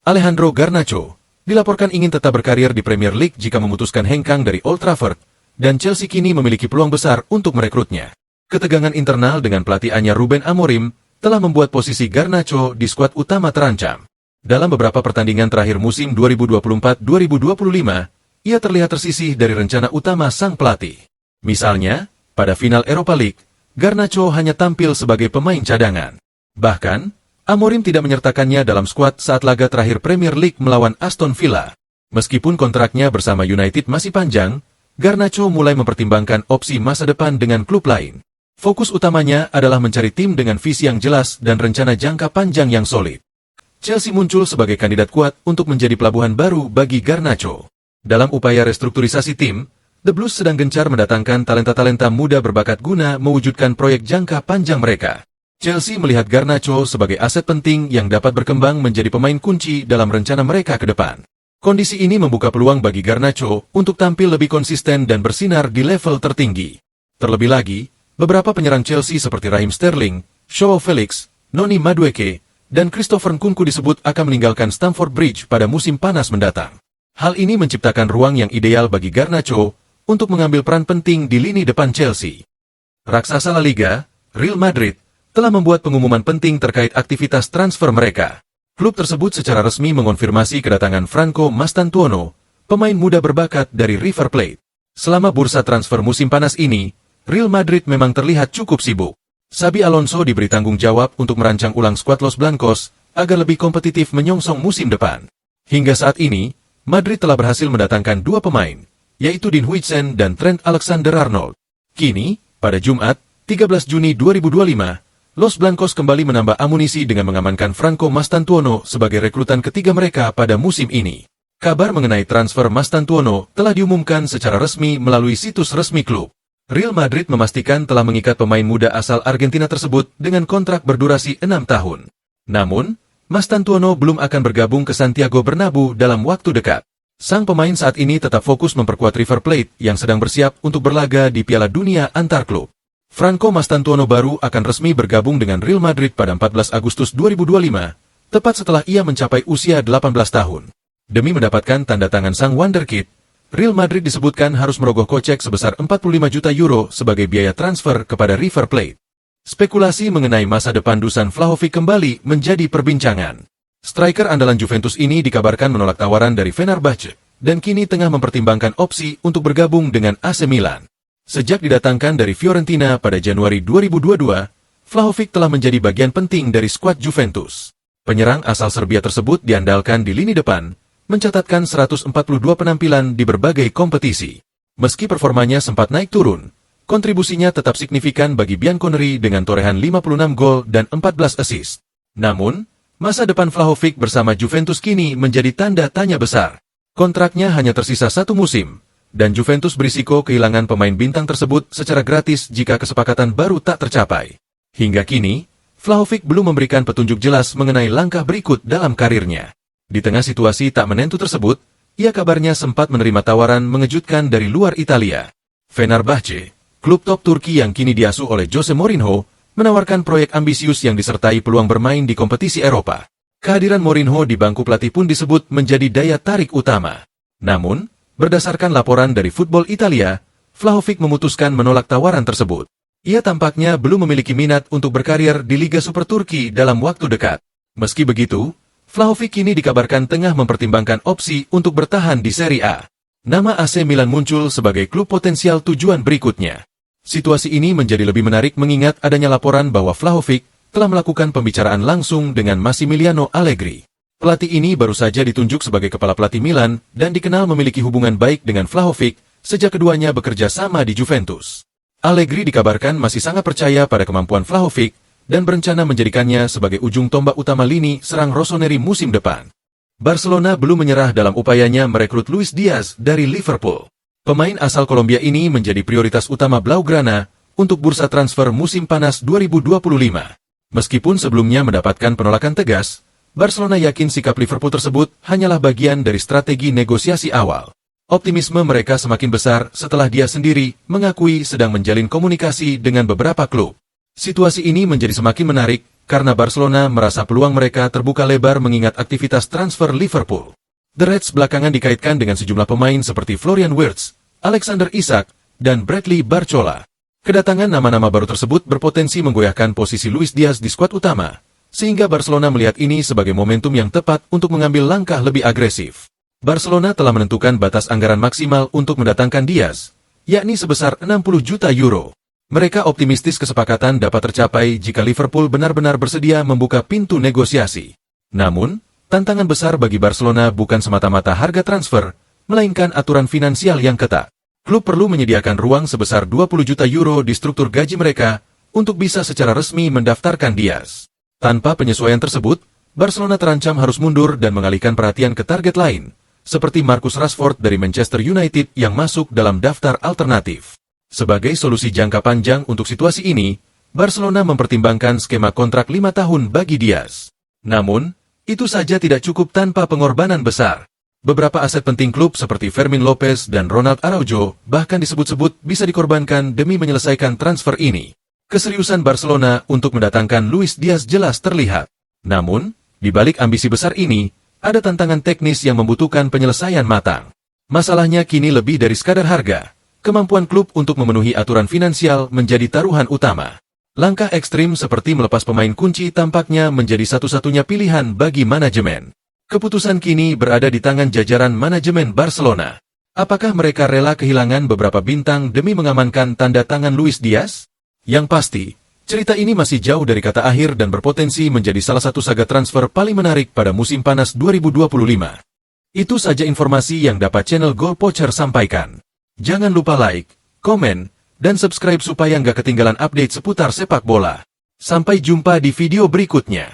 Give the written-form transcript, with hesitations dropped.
Alejandro Garnacho, dilaporkan ingin tetap berkarir di Premier League jika memutuskan hengkang dari Old Trafford, dan Chelsea kini memiliki peluang besar untuk merekrutnya. Ketegangan internal dengan pelatih anyar Ruben Amorim telah membuat posisi Garnacho di skuad utama terancam. Dalam beberapa pertandingan terakhir musim 2024-2025, ia terlihat tersisih dari rencana utama sang pelatih. Misalnya, pada final Europa League, Garnacho hanya tampil sebagai pemain cadangan. Bahkan, Amorim tidak menyertakannya dalam skuad saat laga terakhir Premier League melawan Aston Villa. Meskipun kontraknya bersama United masih panjang, Garnacho mulai mempertimbangkan opsi masa depan dengan klub lain. Fokus utamanya adalah mencari tim dengan visi yang jelas dan rencana jangka panjang yang solid. Chelsea muncul sebagai kandidat kuat untuk menjadi pelabuhan baru bagi Garnacho. Dalam upaya restrukturisasi tim, The Blues sedang gencar mendatangkan talenta-talenta muda berbakat guna mewujudkan proyek jangka panjang mereka. Chelsea melihat Garnacho sebagai aset penting yang dapat berkembang menjadi pemain kunci dalam rencana mereka ke depan. Kondisi ini membuka peluang bagi Garnacho untuk tampil lebih konsisten dan bersinar di level tertinggi. Terlebih lagi, beberapa penyerang Chelsea seperti Raheem Sterling, Joao Felix, Noni Madueke, dan Christopher Nkunku disebut akan meninggalkan Stamford Bridge pada musim panas mendatang. Hal ini menciptakan ruang yang ideal bagi Garnacho untuk mengambil peran penting di lini depan Chelsea. Raksasa La Liga, Real Madrid, telah membuat pengumuman penting terkait aktivitas transfer mereka. Klub tersebut secara resmi mengonfirmasi kedatangan Franco Mastantuono, pemain muda berbakat dari River Plate. Selama bursa transfer musim panas ini, Real Madrid memang terlihat cukup sibuk. Xabi Alonso diberi tanggung jawab untuk merancang ulang skuad Los Blancos agar lebih kompetitif menyongsong musim depan. Hingga saat ini, Madrid telah berhasil mendatangkan dua pemain, yaitu Dean Huijsen dan Trent Alexander-Arnold. Kini, pada Jumat, 13 Juni 2025, Los Blancos kembali menambah amunisi dengan mengamankan Franco Mastantuono sebagai rekrutan ketiga mereka pada musim ini. Kabar mengenai transfer Mastantuono telah diumumkan secara resmi melalui situs resmi klub. Real Madrid memastikan telah mengikat pemain muda asal Argentina tersebut dengan kontrak berdurasi 6 tahun. Namun, Mastantuono belum akan bergabung ke Santiago Bernabeu dalam waktu dekat. Sang pemain saat ini tetap fokus memperkuat River Plate yang sedang bersiap untuk berlaga di Piala Dunia antar klub. Franco Mastantuono baru akan resmi bergabung dengan Real Madrid pada 14 Agustus 2025, tepat setelah ia mencapai usia 18 tahun. Demi mendapatkan tanda tangan sang wonderkid, Real Madrid disebutkan harus merogoh kocek sebesar 45 juta euro sebagai biaya transfer kepada River Plate. Spekulasi mengenai masa depan Dusan Vlahovic kembali menjadi perbincangan. Striker andalan Juventus ini dikabarkan menolak tawaran dari Fenerbahce, dan kini tengah mempertimbangkan opsi untuk bergabung dengan AC Milan. Sejak didatangkan dari Fiorentina pada Januari 2022, Vlahovic telah menjadi bagian penting dari skuad Juventus. Penyerang asal Serbia tersebut diandalkan di lini depan, mencatatkan 142 penampilan di berbagai kompetisi. Meski performanya sempat naik turun, kontribusinya tetap signifikan bagi Bianconeri dengan torehan 56 gol dan 14 assist. Namun, masa depan Vlahovic bersama Juventus kini menjadi tanda tanya besar. Kontraknya hanya tersisa 1 musim, dan Juventus berisiko kehilangan pemain bintang tersebut secara gratis jika kesepakatan baru tak tercapai. Hingga kini, Vlahovic belum memberikan petunjuk jelas mengenai langkah berikut dalam karirnya. Di tengah situasi tak menentu tersebut, ia kabarnya sempat menerima tawaran mengejutkan dari luar Italia. Fenerbahce, klub top Turki yang kini diasuh oleh Jose Mourinho, menawarkan proyek ambisius yang disertai peluang bermain di kompetisi Eropa. Kehadiran Mourinho di bangku pelatih pun disebut menjadi daya tarik utama. Namun, berdasarkan laporan dari Football Italia, Vlahovic memutuskan menolak tawaran tersebut. Ia tampaknya belum memiliki minat untuk berkarir di Liga Super Turki dalam waktu dekat. Meski begitu, Vlahovic kini dikabarkan tengah mempertimbangkan opsi untuk bertahan di Serie A. Nama AC Milan muncul sebagai klub potensial tujuan berikutnya. Situasi ini menjadi lebih menarik mengingat adanya laporan bahwa Vlahovic telah melakukan pembicaraan langsung dengan Massimiliano Allegri. Pelatih ini baru saja ditunjuk sebagai kepala pelatih Milan dan dikenal memiliki hubungan baik dengan Vlahovic sejak keduanya bekerja sama di Juventus. Allegri dikabarkan masih sangat percaya pada kemampuan Vlahovic dan berencana menjadikannya sebagai ujung tombak utama lini serang Rossoneri musim depan. Barcelona belum menyerah dalam upayanya merekrut Luis Diaz dari Liverpool. Pemain asal Kolombia ini menjadi prioritas utama Blaugrana untuk bursa transfer musim panas 2025. Meskipun sebelumnya mendapatkan penolakan tegas, Barcelona yakin sikap Liverpool tersebut hanyalah bagian dari strategi negosiasi awal. Optimisme mereka semakin besar setelah dia sendiri mengakui sedang menjalin komunikasi dengan beberapa klub. Situasi ini menjadi semakin menarik karena Barcelona merasa peluang mereka terbuka lebar mengingat aktivitas transfer Liverpool. The Reds belakangan dikaitkan dengan sejumlah pemain seperti Florian Wirtz, Alexander Isak, dan Bradley Barcola. Kedatangan nama-nama baru tersebut berpotensi menggoyahkan posisi Luis Diaz di skuad utama, sehingga Barcelona melihat ini sebagai momentum yang tepat untuk mengambil langkah lebih agresif. Barcelona telah menentukan batas anggaran maksimal untuk mendatangkan Diaz, yakni sebesar 60 juta euro. Mereka optimistis kesepakatan dapat tercapai jika Liverpool benar-benar bersedia membuka pintu negosiasi. Namun, tantangan besar bagi Barcelona bukan semata-mata harga transfer, melainkan aturan finansial yang ketat. Klub perlu menyediakan ruang sebesar 20 juta euro di struktur gaji mereka untuk bisa secara resmi mendaftarkan Diaz. Tanpa penyesuaian tersebut, Barcelona terancam harus mundur dan mengalihkan perhatian ke target lain, seperti Marcus Rashford dari Manchester United yang masuk dalam daftar alternatif. Sebagai solusi jangka panjang untuk situasi ini, Barcelona mempertimbangkan skema kontrak 5 tahun bagi Diaz. Namun, itu saja tidak cukup tanpa pengorbanan besar. Beberapa aset penting klub seperti Fermin Lopez dan Ronald Araujo bahkan disebut-sebut bisa dikorbankan demi menyelesaikan transfer ini. Keseriusan Barcelona untuk mendatangkan Luis Diaz jelas terlihat. Namun, di balik ambisi besar ini, ada tantangan teknis yang membutuhkan penyelesaian matang. Masalahnya kini lebih dari sekadar harga. Kemampuan klub untuk memenuhi aturan finansial menjadi taruhan utama. Langkah ekstrim seperti melepas pemain kunci tampaknya menjadi satu-satunya pilihan bagi manajemen. Keputusan kini berada di tangan jajaran manajemen Barcelona. Apakah mereka rela kehilangan beberapa bintang demi mengamankan tanda tangan Luis Diaz? Yang pasti, cerita ini masih jauh dari kata akhir dan berpotensi menjadi salah satu saga transfer paling menarik pada musim panas 2025. Itu saja informasi yang dapat channel Goal Poacher sampaikan. Jangan lupa like, komen, dan subscribe supaya nggak ketinggalan update seputar sepak bola. Sampai jumpa di video berikutnya.